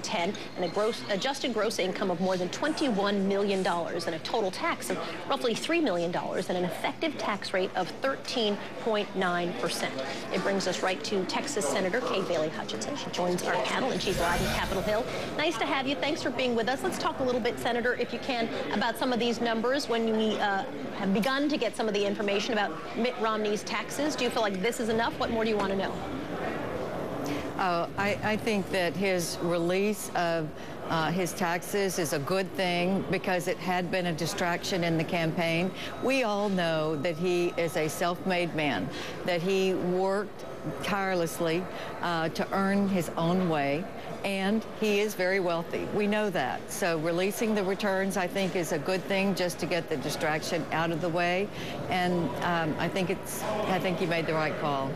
10 and a adjusted gross income of more than $21 million and a total tax of roughly $3 million and an effective tax rate of 13.9%. It brings us right to Texas Senator Kay Bailey Hutchison. She joins our panel and she's live in Capitol Hill. Nice to have you. Thanks for being with us. Let's talk a little bit, Senator, if you can, about some of these numbers. When we have begun to get some of the information about Mitt Romney's taxes, do you feel like this is enough? What more do you want to know? I think that his release of his taxes is a good thing because it had been a distraction in the campaign. We all know that he is a self-made man, that he worked tirelessly to earn his own way, and he is very wealthy. We know that. So releasing the returns, I think, is a good thing just to get the distraction out of the way. And I think he made the right call.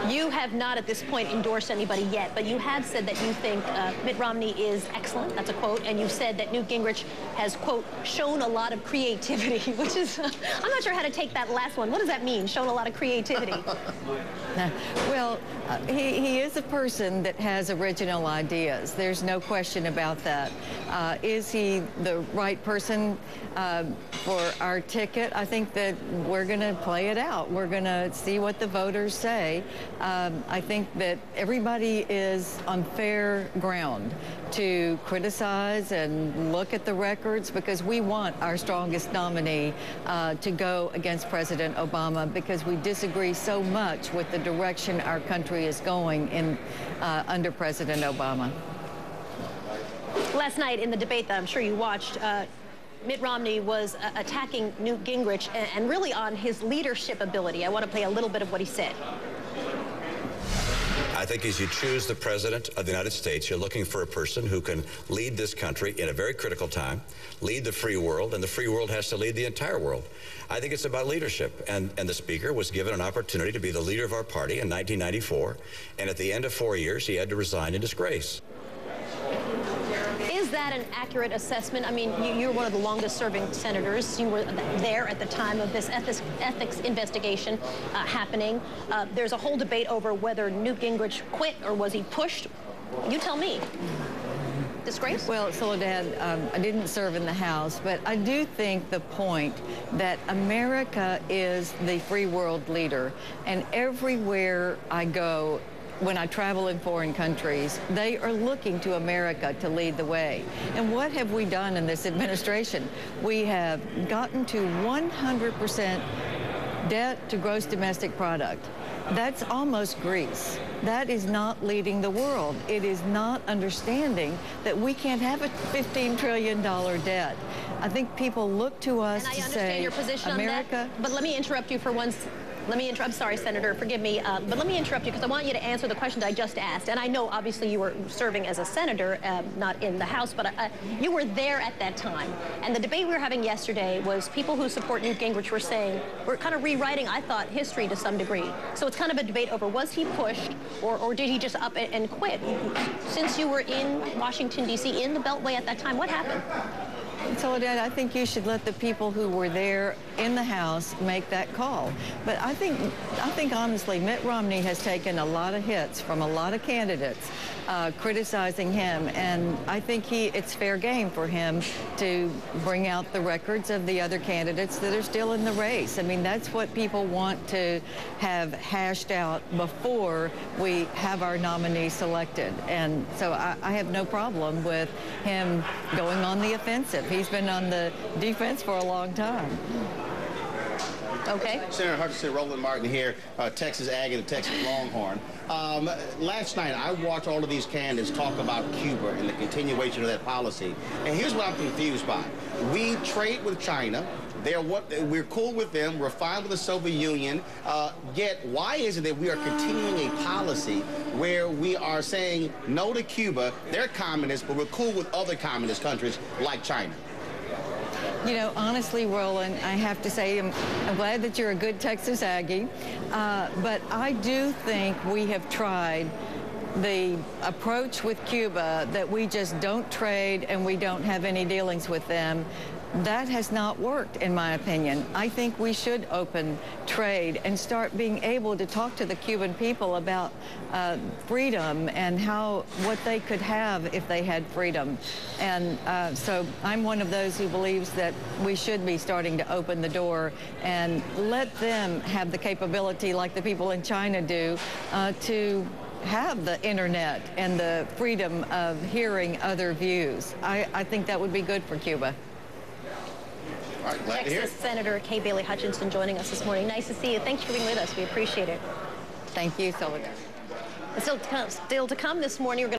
You have not at this point endorsed anybody yet, but you have said that you think Mitt Romney is excellent. That's a quote. And you've said that Newt Gingrich has, quote, shown a lot of creativity, which is, I'm not sure how to take that last one. What does that mean, shown a lot of creativity? Well, he is a person that has original ideas. There's no question about that. Is he the right person for our ticket? I think that we're going to play it out. We're going to see what the voters say. I think that everybody is on fair ground to criticize and look at the records because we want our strongest nominee to go against President Obama because we disagree so much with the direction our country is going in under President Obama. Last night in the debate that I'm sure you watched, Mitt Romney was attacking Newt Gingrich and really on his leadership ability. I want to play a little bit of what he said. I think as you choose the President of the United States, you're looking for a person who can lead this country in a very critical time, lead the free world, and the free world has to lead the entire world. I think it's about leadership, and the Speaker was given an opportunity to be the leader of our party in 1994, and at the end of 4 years, he had to resign in disgrace. Is that an accurate assessment? I mean, you're one of the longest-serving senators. You were there at the time of this ethics investigation happening. There's a whole debate over whether Newt Gingrich quit or was he pushed. You tell me. Disgrace? Well, Soledad, I didn't serve in the House, but I do think the point that America is the free world leader, and everywhere I go, when I travel in foreign countries, they are looking to America to lead the way. And what have we done in this administration? We have gotten to 100% debt to gross domestic product. That's almost Greece. That is not leading the world. It is not understanding that we can't have a $15 trillion debt. I think people look to us to say, and I understand your position America, on that, but let me interrupt you for once. I'm sorry, Senator, forgive me, but let me interrupt you because I want you to answer the questions I just asked. And I know, obviously, you were serving as a senator, not in the House, but you were there at that time. And the debate we were having yesterday was people who support Newt Gingrich were saying, we're kind of rewriting, I thought, history to some degree. So it's kind of a debate over was he pushed or did he just up and quit? Since you were in Washington, D.C., in the Beltway at that time, what happened? Soledad, I think you should let the people who were there in the House make that call. But I think honestly, Mitt Romney has taken a lot of hits from a lot of candidates criticizing him, and I think it's fair game for him to bring out the records of the other candidates that are still in the race. I mean, that's what people want to have hashed out before we have our nominee selected. And so I have no problem with him going on the offensive. He's been on the defense for a long time. Okay. Senator Hutchison, Roland Martin here, Texas Ag and the Texas Longhorn. Last night, I watched all of these candidates talk about Cuba and the continuation of that policy. And here's what I'm confused by. We trade with China. We're cool with them. We're fine with the Soviet Union. Yet, why is it that we are continuing a policy where we are saying no to Cuba? They're communists, but we're cool with other communist countries like China. You know, honestly, Roland, I have to say I'm glad that you're a good Texas Aggie, but I do think we have tried the approach with Cuba that we just don't trade and we don't have any dealings with them. that has not worked, in my opinion. I think we should open trade and start being able to talk to the Cuban people about freedom and what they could have if they had freedom. And so I'm one of those who believes that we should be starting to open the door and let them have the capability, like the people in China do, to have the internet and the freedom of hearing other views. I think that would be good for Cuba. All right, glad to hear it. Texas Senator Kay Bailey Hutchison joining us this morning. Nice to see you. Thanks for being with us. We appreciate it. Thank you, Sylvia. Still to come this morning, we're going